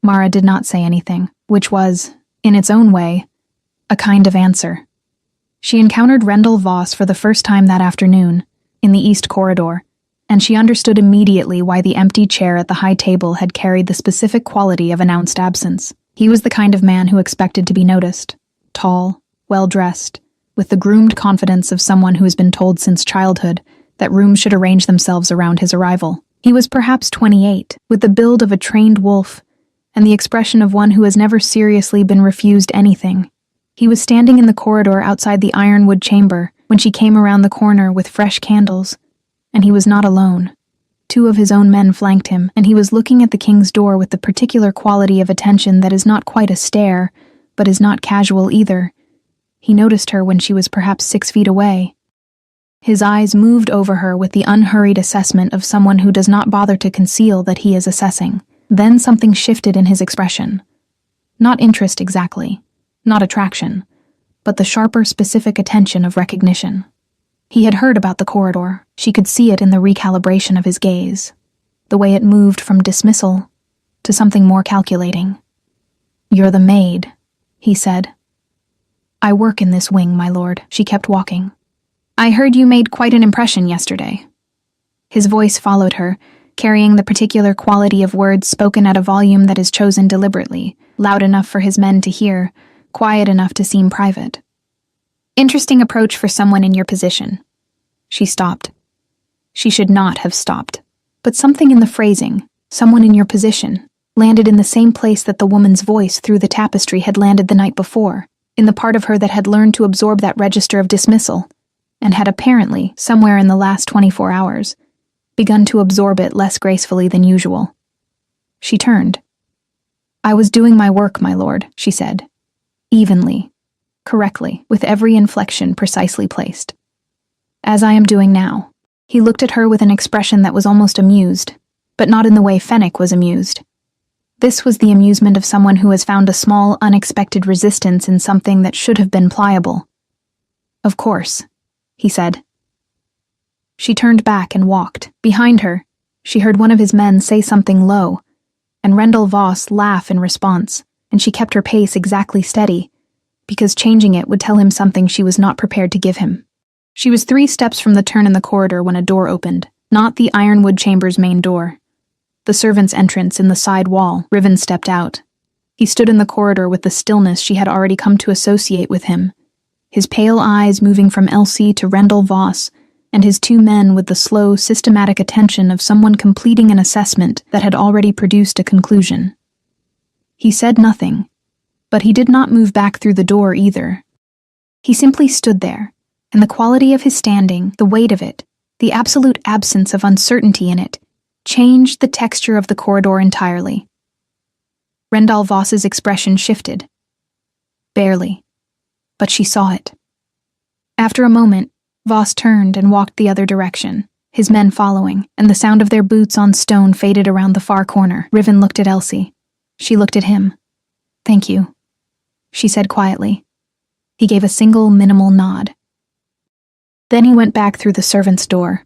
Mara did not say anything, which was, in its own way, a kind of answer. She encountered Rendell Voss for the first time that afternoon, in the East Corridor, and she understood immediately why the empty chair at the high table had carried the specific quality of announced absence. He was the kind of man who expected to be noticed, tall, well-dressed, with the groomed confidence of someone who has been told since childhood that rooms should arrange themselves around his arrival. He was perhaps 28, with the build of a trained wolf, and the expression of one who has never seriously been refused anything. He was standing in the corridor outside the ironwood chamber when she came around the corner with fresh candles, and he was not alone. 2 of his own men flanked him, and he was looking at the king's door with the particular quality of attention that is not quite a stare, but is not casual either. He noticed her when she was perhaps 6 feet away. His eyes moved over her with the unhurried assessment of someone who does not bother to conceal that he is assessing. Then something shifted in his expression. Not interest exactly, not attraction, but the sharper, specific attention of recognition. He had heard about the corridor. She could see it in the recalibration of his gaze. the way it moved from dismissal to something more calculating. "You're the maid," he said. "I work in this wing, my lord," she kept walking. "I heard you made quite an impression yesterday." His voice followed her, carrying the particular quality of words spoken at a volume that is chosen deliberately, loud enough for his men to hear, quiet enough to seem private. "Interesting approach for someone in your position." She stopped. She should not have stopped. But something in the phrasing, "someone in your position," landed in the same place that the woman's voice through the tapestry had landed the night before, in the part of her that had learned to absorb that register of dismissal, and had apparently, somewhere in the last 24 hours, begun to absorb it less gracefully than usual. She turned. "I was doing my work, my lord," she said. Evenly, correctly, with every inflection precisely placed. "As I am doing now." He looked at her with an expression that was almost amused, but not in the way Fennec was amused. This was the amusement of someone who has found a small, unexpected resistance in something that should have been pliable. "Of course," he said. She turned back and walked. Behind her, she heard one of his men say something low, and Rendell Voss laugh in response, and she kept her pace exactly steady, because changing it would tell him something she was not prepared to give him. She was 3 steps from the turn in the corridor when a door opened, not the ironwood chamber's main door. The servant's entrance in the side wall. Riven stepped out. He stood in the corridor with the stillness she had already come to associate with him, his pale eyes moving from Elsie to Rendell Voss, and his 2 men with the slow, systematic attention of someone completing an assessment that had already produced a conclusion. He said nothing, but he did not move back through the door either. He simply stood there, and the quality of his standing, the weight of it, the absolute absence of uncertainty in it, changed the texture of the corridor entirely. Rendell Voss's expression shifted. Barely, but she saw it. After a moment, Voss turned and walked the other direction, his men following, and the sound of their boots on stone faded around the far corner. Riven looked at Elsie. She looked at him. "Thank you," she said quietly. He gave a single, minimal nod. Then he went back through the servant's door.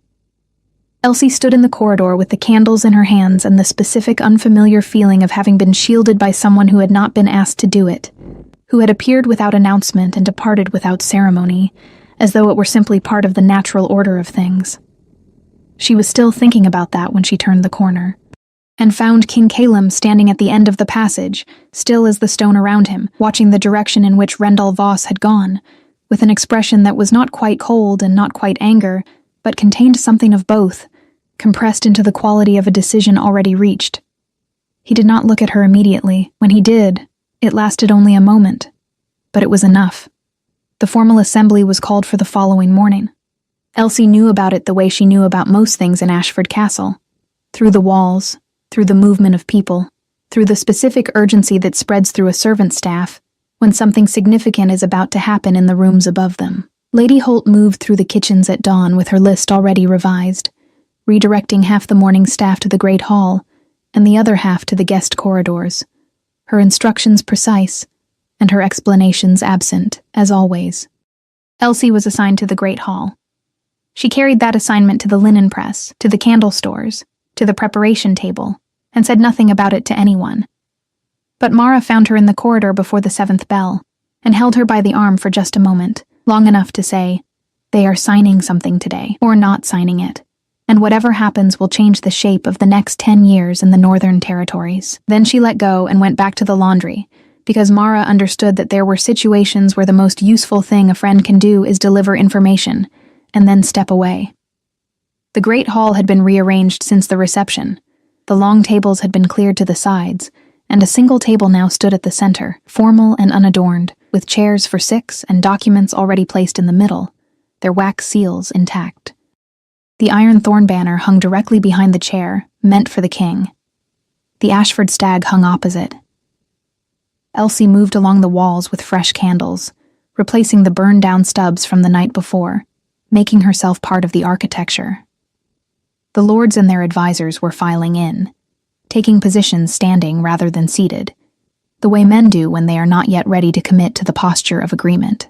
Elsie stood in the corridor with the candles in her hands and the specific unfamiliar feeling of having been shielded by someone who had not been asked to do it, who had appeared without announcement and departed without ceremony, as though it were simply part of the natural order of things. She was still thinking about that when she turned the corner, and found King Calum standing at the end of the passage, still as the stone around him, watching the direction in which Rendell Voss had gone, with an expression that was not quite cold and not quite anger, but contained something of both, compressed into the quality of a decision already reached. He did not look at her immediately. When he did, it lasted only a moment, but it was enough. The formal assembly was called for the following morning. Elsie knew about it the way she knew about most things in Ashford Castle, through the walls, through the movement of people, through the specific urgency that spreads through a servant staff when something significant is about to happen in the rooms above them. Lady Holt moved through the kitchens at dawn with her list already revised, redirecting half the morning staff to the great hall and the other half to the guest corridors, her instructions precise and her explanations absent, as always. Elsie was assigned to the great hall. She carried that assignment to the linen press, to the candle stores, to the preparation table, and said nothing about it to anyone. But Mara found her in the corridor before the 7th bell, and held her by the arm for just a moment, long enough to say, "They are signing something today, or not signing it, and whatever happens will change the shape of the next 10 years in the Northern Territories." Then she let go and went back to the laundry, because Mara understood that there were situations where the most useful thing a friend can do is deliver information, and then step away. The great hall had been rearranged since the reception. The long tables had been cleared to the sides, and a single table now stood at the center, formal and unadorned, with chairs for 6 and documents already placed in the middle, their wax seals intact. The iron thorn banner hung directly behind the chair, meant for the king. The Ashford stag hung opposite. Elsie moved along the walls with fresh candles, replacing the burned-down stubs from the night before, making herself part of the architecture. The lords and their advisors were filing in, taking positions standing rather than seated, the way men do when they are not yet ready to commit to the posture of agreement.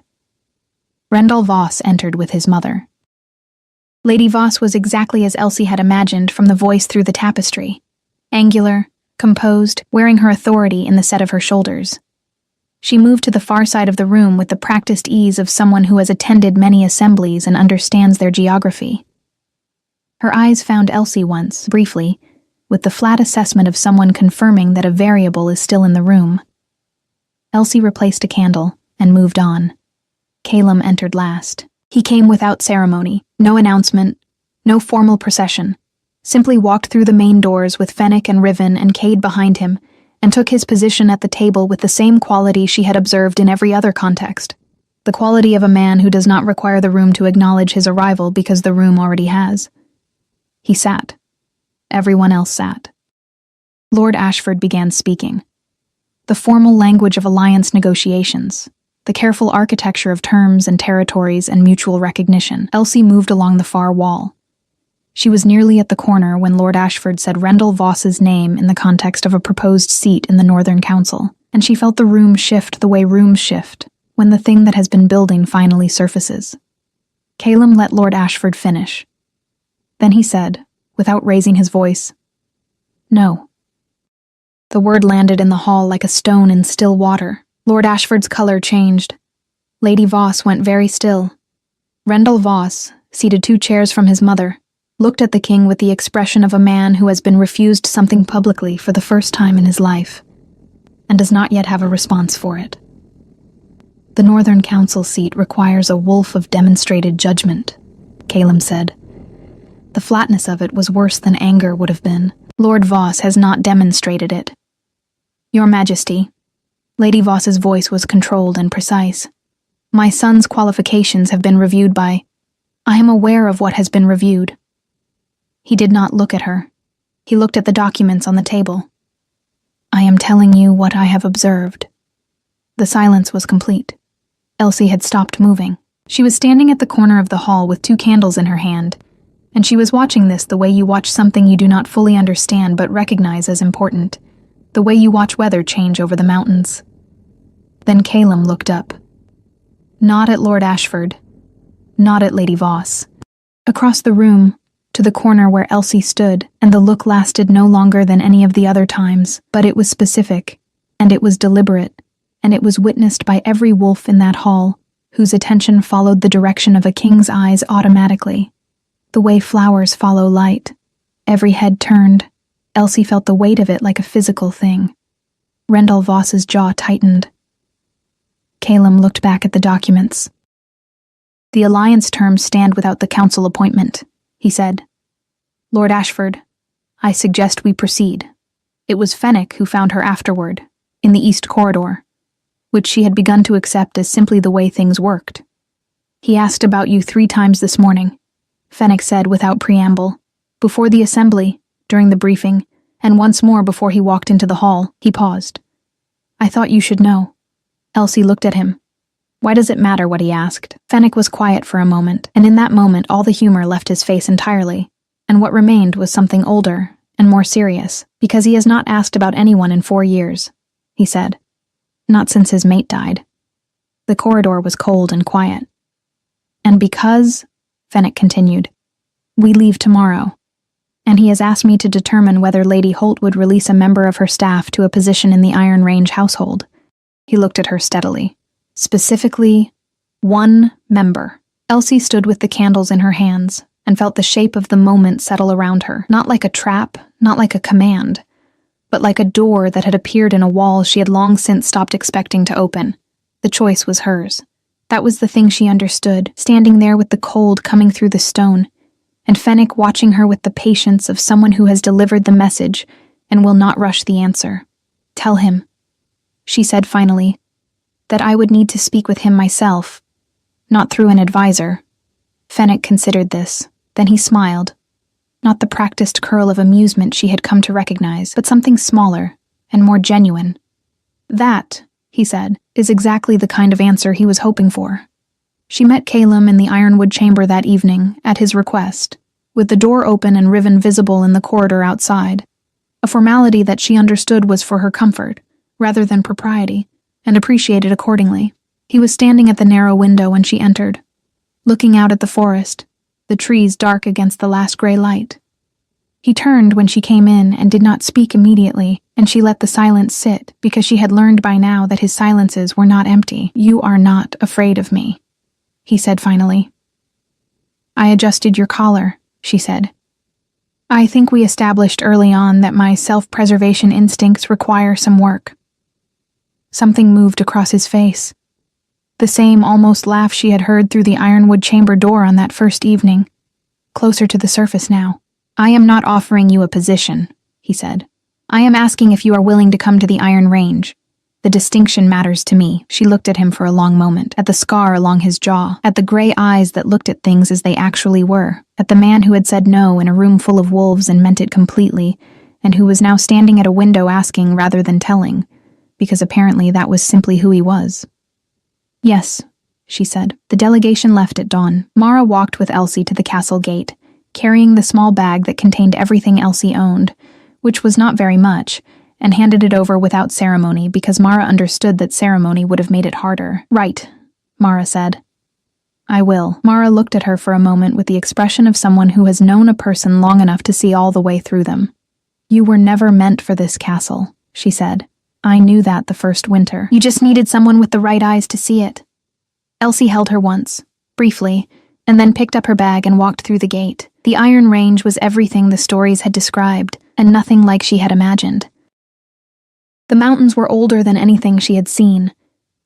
Rendell Voss entered with his mother. Lady Voss was exactly as Elsie had imagined from the voice through the tapestry. Angular, composed, wearing her authority in the set of her shoulders. She moved to the far side of the room with the practiced ease of someone who has attended many assemblies and understands their geography. Her eyes found Elsie once, briefly, with the flat assessment of someone confirming that a variable is still in the room. Elsie replaced a candle and moved on. Calum entered last. He came without ceremony, no announcement, no formal procession, simply walked through the main doors with Fennec and Riven and Cade behind him, and took his position at the table with the same quality she had observed in every other context, the quality of a man who does not require the room to acknowledge his arrival because the room already has. He sat. Everyone else sat. Lord Ashford began speaking. The formal language of alliance negotiations, the careful architecture of terms and territories and mutual recognition. Elsie moved along the far wall. She was nearly at the corner when Lord Ashford said Rendell Voss's name in the context of a proposed seat in the Northern Council, and she felt the room shift the way rooms shift when the thing that has been building finally surfaces. Calum let Lord Ashford finish. Then he said, without raising his voice, "No." The word landed in the hall like a stone in still water. Lord Ashford's color changed. Lady Voss went very still. Rendell Voss, seated 2 chairs from his mother, looked at the king with the expression of a man who has been refused something publicly for the first time in his life, and does not yet have a response for it. "The Northern Council seat requires a wolf of demonstrated judgment," Calum said. The flatness of it was worse than anger would have been. "Lord Voss has not demonstrated it. Your Majesty," Lady Voss's voice was controlled and precise, "my son's qualifications have been reviewed by... I am aware of what has been reviewed." He did not look at her. He looked at the documents on the table. "I am telling you what I have observed." The silence was complete. Elsie had stopped moving. She was standing at the corner of the hall with 2 candles in her hand, and she was watching this the way you watch something you do not fully understand but recognize as important, the way you watch weather change over the mountains. Then Calum looked up. Not at Lord Ashford, not at Lady Voss. Across the room, to the corner where Elsie stood, and the look lasted no longer than any of the other times, but it was specific, and it was deliberate, and it was witnessed by every wolf in that hall, whose attention followed the direction of a king's eyes automatically. The way flowers follow light. Every head turned. Elsie felt the weight of it like a physical thing. Rendell Voss's jaw tightened. Calum looked back at the documents. "The alliance terms stand without the council appointment," he said. "Lord Ashford, I suggest we proceed." It was Fennec who found her afterward, in the East Corridor, which she had begun to accept as simply the way things worked. "He asked about you 3 times this morning," Fennec said without preamble. "Before the assembly, during the briefing, and once more before he walked into the hall." He paused. "I thought you should know." Elsie looked at him. "Why does it matter what he asked?" Fennec was quiet for a moment, and in that moment all the humor left his face entirely, and what remained was something older and more serious. "Because he has not asked about anyone in 4 years," he said. "Not since his mate died." The corridor was cold and quiet. "And because," Fennec continued, "we leave tomorrow, and he has asked me to determine whether Lady Holt would release a member of her staff to a position in the Iron Range household." He looked at her steadily. "Specifically, 1 member." Elsie stood with the candles in her hands and felt the shape of the moment settle around her, not like a trap, not like a command, but like a door that had appeared in a wall she had long since stopped expecting to open. The choice was hers. That was the thing she understood, standing there with the cold coming through the stone, and Fennec watching her with the patience of someone who has delivered the message and will not rush the answer. "Tell him," she said finally, "that I would need to speak with him myself, not through an advisor." Fennec considered this. Then he smiled. Not the practiced curl of amusement she had come to recognize, but something smaller and more genuine. "That," he said, "is exactly the kind of answer he was hoping for." She met Calum in the ironwood chamber that evening, at his request, with the door open and Riven visible in the corridor outside, a formality that she understood was for her comfort, rather than propriety, and appreciated accordingly. He was standing at the narrow window when she entered, looking out at the forest, the trees dark against the last gray light. He turned when she came in and did not speak immediately, and she let the silence sit because she had learned by now that his silences were not empty. "You are not afraid of me," he said finally. "I adjusted your collar," she said. "I think we established early on that my self-preservation instincts require some work." Something moved across his face. The same almost laugh she had heard through the ironwood chamber door on that first evening, closer to the surface now. "I am not offering you a position," he said. "I am asking if you are willing to come to the Iron Range. The distinction matters to me." She looked at him for a long moment, at the scar along his jaw, at the gray eyes that looked at things as they actually were, at the man who had said no in a room full of wolves and meant it completely, and who was now standing at a window asking rather than telling, because apparently that was simply who he was. "Yes," she said. The delegation left at dawn. Mara walked with Elsie to the castle gate, carrying the small bag that contained everything Elsie owned, which was not very much, and handed it over without ceremony because Mara understood that ceremony would have made it harder. "Right," Mara said. "I will." Mara looked at her for a moment with the expression of someone who has known a person long enough to see all the way through them. "You were never meant for this castle," she said. "I knew that the first winter. You just needed someone with the right eyes to see it." Elsie held her once, briefly, and then picked up her bag and walked through the gate. The Iron Range was everything the stories had described, and nothing like she had imagined. The mountains were older than anything she had seen,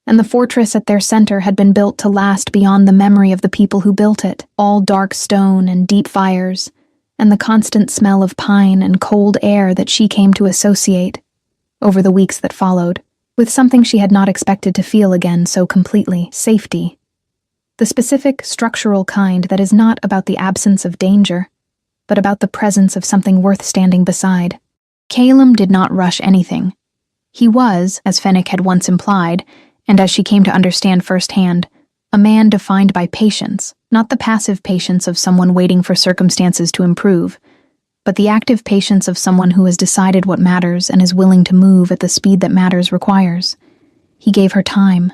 and the fortress at their center had been built to last beyond the memory of the people who built it, all dark stone and deep fires, and the constant smell of pine and cold air that she came to associate, over the weeks that followed, with something she had not expected to feel again so completely: safety. The specific, structural kind that is not about the absence of danger, but about the presence of something worth standing beside. Calum did not rush anything. He was, as Fennec had once implied, and as she came to understand firsthand, a man defined by patience, not the passive patience of someone waiting for circumstances to improve, but the active patience of someone who has decided what matters and is willing to move at the speed that matters requires. He gave her time.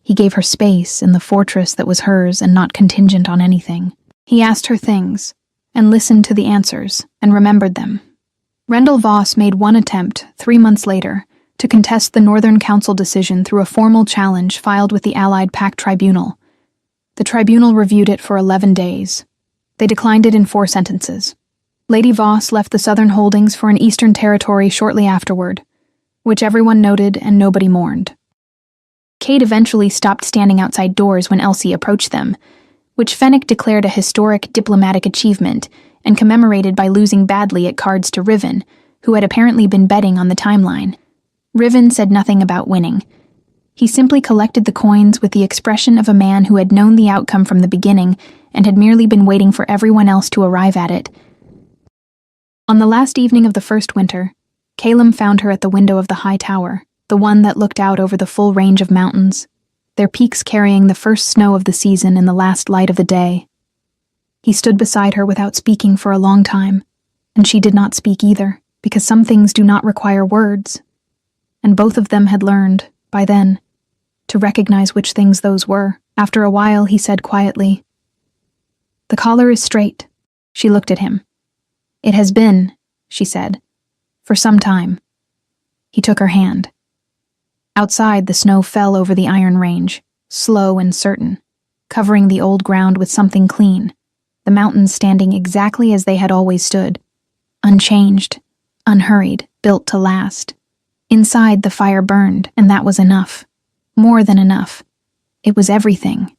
He gave her space in the fortress that was hers and not contingent on anything. He asked her things, and listened to the answers, and remembered them. Rendell Voss made one attempt, 3 months later, to contest the Northern Council decision through a formal challenge filed with the Allied Pact Tribunal. The tribunal reviewed it for 11 days. They declined it in 4 sentences. Lady Voss left the southern holdings for an eastern territory shortly afterward, which everyone noted and nobody mourned. Kate eventually stopped standing outside doors when Elsie approached them, which Fennec declared a historic diplomatic achievement and commemorated by losing badly at cards to Riven, who had apparently been betting on the timeline. Riven said nothing about winning. He simply collected the coins with the expression of a man who had known the outcome from the beginning and had merely been waiting for everyone else to arrive at it. On the last evening of the first winter, Calum found her at the window of the high tower, the one that looked out over the full range of mountains, their peaks carrying the first snow of the season in the last light of the day. He stood beside her without speaking for a long time, and she did not speak either, because some things do not require words, and both of them had learned, by then, to recognize which things those were. After a while, he said quietly, "The collar is straight." She looked at him. "It has been," she said, "for some time." He took her hand. Outside, the snow fell over the Iron Range, slow and certain, covering the old ground with something clean, the mountains standing exactly as they had always stood, unchanged, unhurried, built to last. Inside, the fire burned, and that was enough. More than enough. It was everything.